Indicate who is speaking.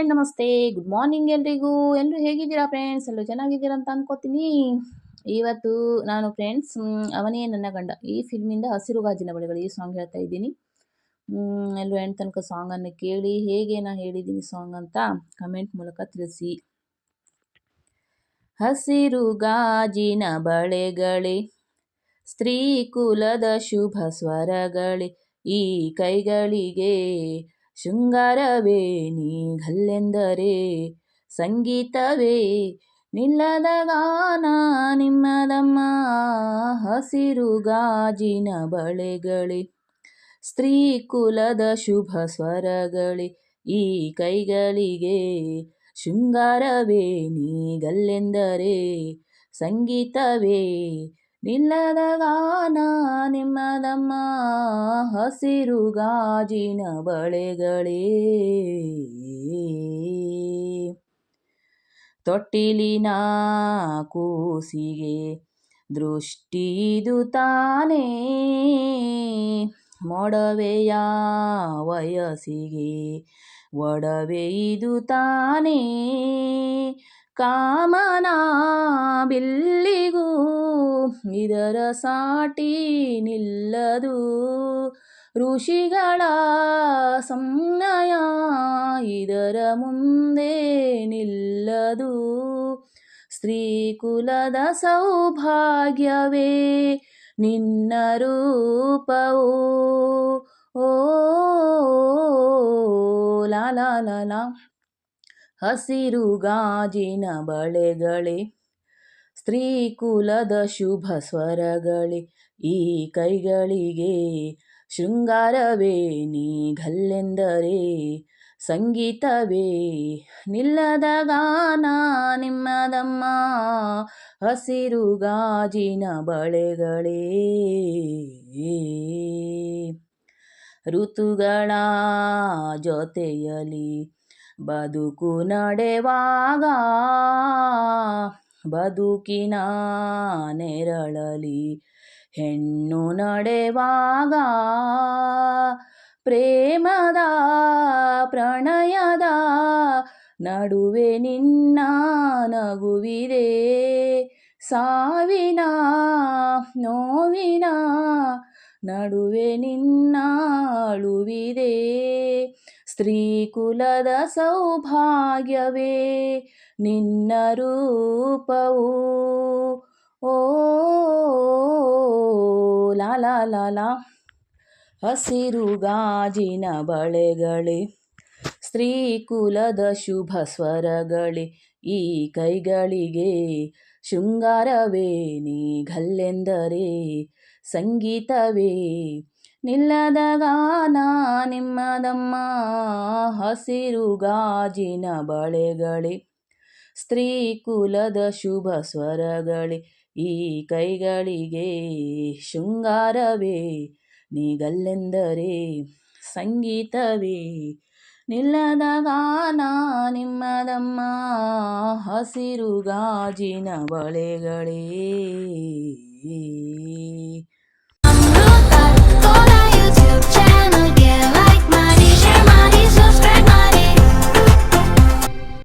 Speaker 1: And ನಮಸ್ತೆ, good morning ಎಲ್ರಿಗೂ. ಎಲ್ಲರೂ ಹೇಗಿದ್ದೀರಾ ಫ್ರೆಂಡ್ಸ್? ಎಲ್ಲರೂ ಚೆನ್ನಾಗಿದ್ದೀರಾ ಅಂತ ಅನ್ಕೋತೀನಿ. ಇವತ್ತು ನಾನು ಫ್ರೆಂಡ್ಸ್ ಅವನೇ ನನ್ನ ಗಂಡ ಈ ಫಿಲ್ಮಿಂದ ಹಸಿರು ಗಾಜಿನ ಬಳೆಗಳು ಈ ಸಾಂಗ್ ಹೇಳ್ತಾ ಇದ್ದೀನಿ. ಎಲ್ಲರೂ ಎಂಡ್ ತನಕ ಸಾಂಗನ್ನು ಕೇಳಿ ಹೇಗೆ ನಾ ಹೇಳಿದ್ದೀನಿ ಸಾಂಗ್ ಅಂತ ಕಮೆಂಟ್ ಮೂಲಕ ತಿಳಿಸಿ. ಹಸಿರು ಗಾಜಿನ ಬಳೆಗಳೇ, ಸ್ತ್ರೀ ಕುಲದ ಶುಭ ಸ್ವರಗಳೇ, ಈ ಕೈಗಳಿಗೆ ಶೃಂಗಾರವೇ ನೀಗಲ್ಲೆಂದರೆ, ಸಂಗೀತವೇ ನಿಲ್ಲದ ಗಾನ ನಿಮ್ಮದಮ್ಮ. ಹಸಿರು ಗಾಜಿನ ಬಳೆಗಳೇ, ಸ್ತ್ರೀ ಕುಲದ ಶುಭ ಸ್ವರಗಳೇ, ಈ ಕೈಗಳಿಗೆ ಶೃಂಗಾರವೇ ನೀಗಲ್ಲೆಂದರೆ, ಸಂಗೀತವೇ ನಿಲ್ಲದ ಗಾನ ನಿಮ್ಮದಮ್ಮ. ಹಸಿರು ಗಾಜಿನ ಬಳೆಗಳೇ, ತೊಟ್ಟಿಲಿನ ಕೂಸಿಗೆ ದೃಷ್ಟಿದು ತಾನೇ, ಮೊಡವೆಯ ವಯಸ್ಸಿಗೆ ಒಡವೆಯಿದು ತಾನೇ, ಕಾಮನ ಬಿಲ್ಲಿಗೂ ಇದರ ಸಾಟಿ ನಿಲ್ಲದು, ಋಷಿಗಳ ಸಂಜ್ಞಯ ಇದರ ಮುಂದೆ ನಿಲ್ಲದು, ಸ್ತ್ರೀ ಕುಲದ ಸೌಭಾಗ್ಯವೇ ನಿನ್ನ ರೂಪವು. ಓ ಲಾ ಲಾ ಲಾ ಲಾ. ಹಸಿರು ಗಾಜಿನ ಬಳೆಗಳೇ, ಸ್ತ್ರೀ ಕುಲದ ಶುಭ ಸ್ವರಗಳೇ, ಈ ಕೈಗಳಿಗೆ ಶೃಂಗಾರವೇ ನೀಗಲ್ಲೆಂದರೆ, ಸಂಗೀತವೇ ನಿಲ್ಲದ ಗಾನ ನಿಮ್ಮದಮ್ಮ. ಹಸಿರು ಗಾಜಿನ ಬಳೆಗಳೇ, ಋತುಗಳ ಜೊತೆಯಲಿ ಬದುಕು ನಡೆವಾಗ, ಬದುಕಿನ ನೆರಳಲಿ ಹೆಣ್ಣು ನಡೆವಾಗ, ಪ್ರೇಮದ ಪ್ರಣಯದ ನಡುವೆ ನಿನ್ನ ನಗುವಿದೆ, ಸಾವಿನ ನೋವಿನ ನಡುವೆ ನಿನ್ನ ಅಳುವಿದೆ, ಸ್ತ್ರೀ ಕುಲದ ಸೌಭಾಗ್ಯವೇ ನಿನ್ನ ರೂಪವು. ಓ ಲಾ ಲಾ ಲಾ ಲಾ. ಹಸಿರು ಗಾಜಿನ ಬಳೆಗಳೇ, ಸ್ತ್ರೀ ಕುಲದ ಶುಭ ಸ್ವರಗಳೇ, ಈ ಕೈಗಳಿಗೆ ಶೃಂಗಾರವೇ ನೀಗಲ್ಲೆಂದರೆ, ಸಂಗೀತವೇ ನಿಲ್ಲದ ಗಾನ ನಿಮ್ಮದಮ್ಮ. ಹಸಿರು ಗಾಜಿನ ಬಳೆಗಳೇ, ಸ್ತ್ರೀ ಕುಲದ ಶುಭ ಸ್ವರಗಳೇ, ಈ ಕೈಗಳಿಗೆ ಶೃಂಗಾರವೇ ನೀಗಲ್ಲೆಂದರೆ, ಸಂಗೀತವೇ ನಿಲ್ಲದ ಗಾನ ನಿಮ್ಮದಮ್ಮ. ಹಸಿರು ಗಾಜಿನ ಬಳೆಗಳೇ.
Speaker 2: Amruta, go to YouTube channel.